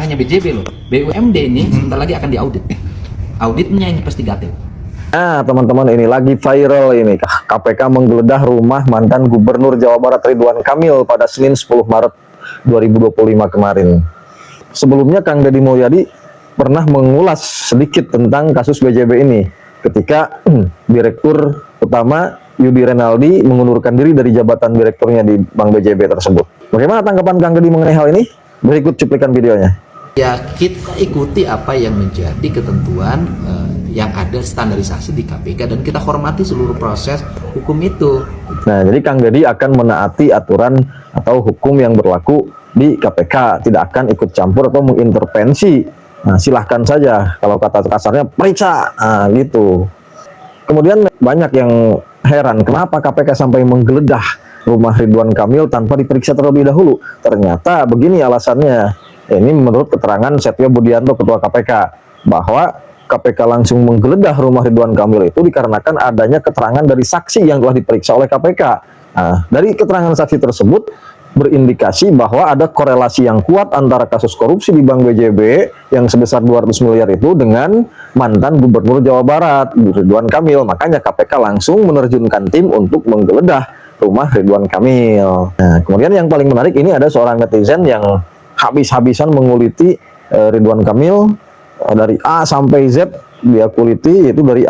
hanya BJB loh, BUMD ini sebentar lagi akan diaudit. Auditnya ini pasti gatel. Nah teman-teman, ini lagi viral ini, KPK menggeledah rumah mantan Gubernur Jawa Barat Ridwan Kamil pada Senin 10 Maret 2025 kemarin. Sebelumnya Kang Deddy Mulyadi pernah mengulas sedikit tentang kasus BJB ini ketika Direktur Utama Yudi Renaldi mengundurkan diri dari jabatan direkturnya di Bank BJB tersebut. Bagaimana tanggapan Kang Deddy mengenai hal ini? Berikut cuplikan videonya. Ya, kita ikuti apa yang menjadi ketentuan yang ada standarisasi di KPK dan kita hormati seluruh proses hukum itu. Nah, jadi Kang Deddy akan menaati aturan atau hukum yang berlaku di KPK, tidak akan ikut campur atau mengintervensi. Nah, silahkan saja, kalau kata kasarnya periksa, gitu. Kemudian banyak yang heran, kenapa KPK sampai menggeledah rumah Ridwan Kamil tanpa diperiksa terlebih dahulu. Ternyata begini alasannya. Ini menurut keterangan Setio Budianto, Ketua KPK, bahwa KPK langsung menggeledah rumah Ridwan Kamil itu dikarenakan adanya keterangan dari saksi yang telah diperiksa oleh KPK. Nah, dari keterangan saksi tersebut berindikasi bahwa ada korelasi yang kuat antara kasus korupsi di Bank BJB yang sebesar 200 miliar itu dengan mantan Gubernur Jawa Barat Ridwan Kamil. Makanya KPK langsung menerjunkan tim untuk menggeledah rumah Ridwan Kamil. Nah, kemudian yang paling menarik ini ada seorang netizen yang habis-habisan menguliti Ridwan Kamil dari A sampai Z. Dia kuliti itu dari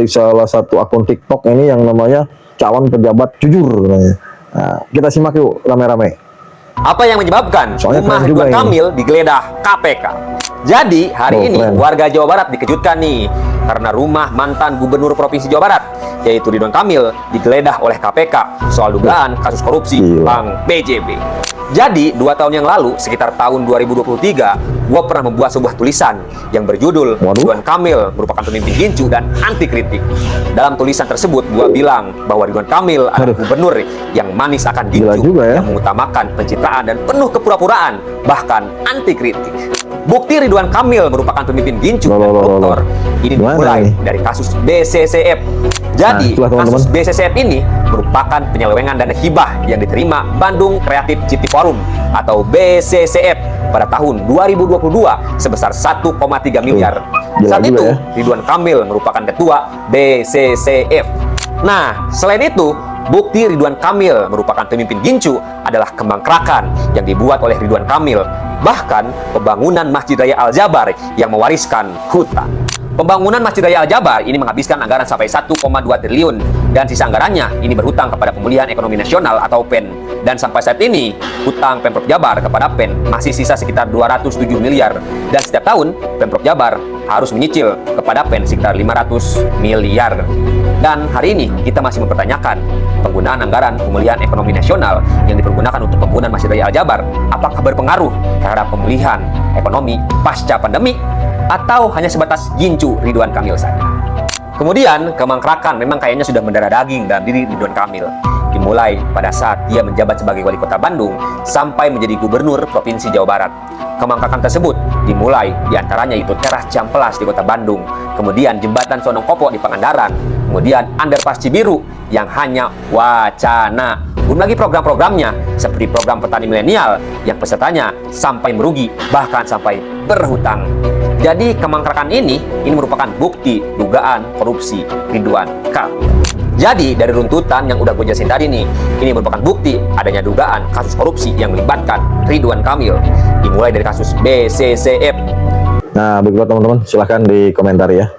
salah satu akun TikTok ini yang namanya calon pejabat jujur. Nah, kita simak yuk rame-rame. Apa yang menyebabkan Soalnya rumah Ridwan Kamil digeledah KPK? Jadi hari ini warga Jawa Barat dikejutkan nih karena rumah mantan Gubernur Provinsi Jawa Barat yaitu Ridwan Kamil digeledah oleh KPK soal dugaan kasus korupsi Bank BJB. Jadi 2 tahun yang lalu, sekitar tahun 2023, gue pernah membuat sebuah tulisan yang berjudul Ridwan Kamil merupakan pemimpin gincu dan anti kritik. Dalam tulisan tersebut, gue bilang bahwa Ridwan Kamil adalah gubernur yang manis akan gincu, yang mengutamakan pencitraan dan penuh kepura-puraan, bahkan anti kritik. Bukti Ridwan Kamil merupakan pemimpin gincu dan koruptor ini dimulai dari kasus BCCF. Jadi, kasus BCCF ini merupakan penyelewengan dana hibah yang diterima Bandung Creative City Forum atau BCCF pada tahun 2022 sebesar 1,3 miliar. Saat itu, Ridwan Kamil merupakan ketua BCCF. Nah, selain itu, bukti Ridwan Kamil merupakan pemimpin gincu adalah kembang kerakan yang dibuat oleh Ridwan Kamil. Bahkan, pembangunan Masjid Raya Al-Jabar yang mewariskan hutan. Pembangunan Masjid Raya Al-Jabar ini menghabiskan anggaran sampai 1,2 triliun dan sisa anggarannya ini berhutang kepada Pemulihan Ekonomi Nasional atau PEN. Dan sampai saat ini, hutang Pemprov Jabar kepada PEN masih sisa sekitar 207 miliar. Dan setiap tahun, Pemprov Jabar harus menyicil kepada PEN sekitar 500 miliar. Dan hari ini, kita masih mempertanyakan penggunaan anggaran Pemulihan Ekonomi Nasional yang dipergunakan untuk pembangunan Masjid Raya Al-Jabar apakah berpengaruh terhadap pemulihan ekonomi pasca pandemi atau hanya sebatas gincu Ridwan Kamil saja. Kemudian, kemangkrakan memang kayaknya sudah mendarah daging dalam diri Ridwan Kamil. Dimulai pada saat dia menjabat sebagai wali kota Bandung sampai menjadi gubernur Provinsi Jawa Barat. Kemangkrakan tersebut dimulai diantaranya itu teras Ciamplas di kota Bandung, kemudian jembatan Sondong Kopo di Pangandaran, kemudian underpass Cibiru yang hanya wacana. Belum lagi program-programnya seperti program petani milenial yang pesertanya sampai merugi bahkan sampai berhutang. Jadi kemangkrakan ini merupakan bukti dugaan korupsi Ridwan Kamil. Jadi dari runtutan yang udah gue jelasin tadi nih, ini merupakan bukti adanya dugaan kasus korupsi yang melibatkan Ridwan Kamil. Dimulai dari kasus BCCF. Nah, begitu teman-teman, silahkan di komentar ya.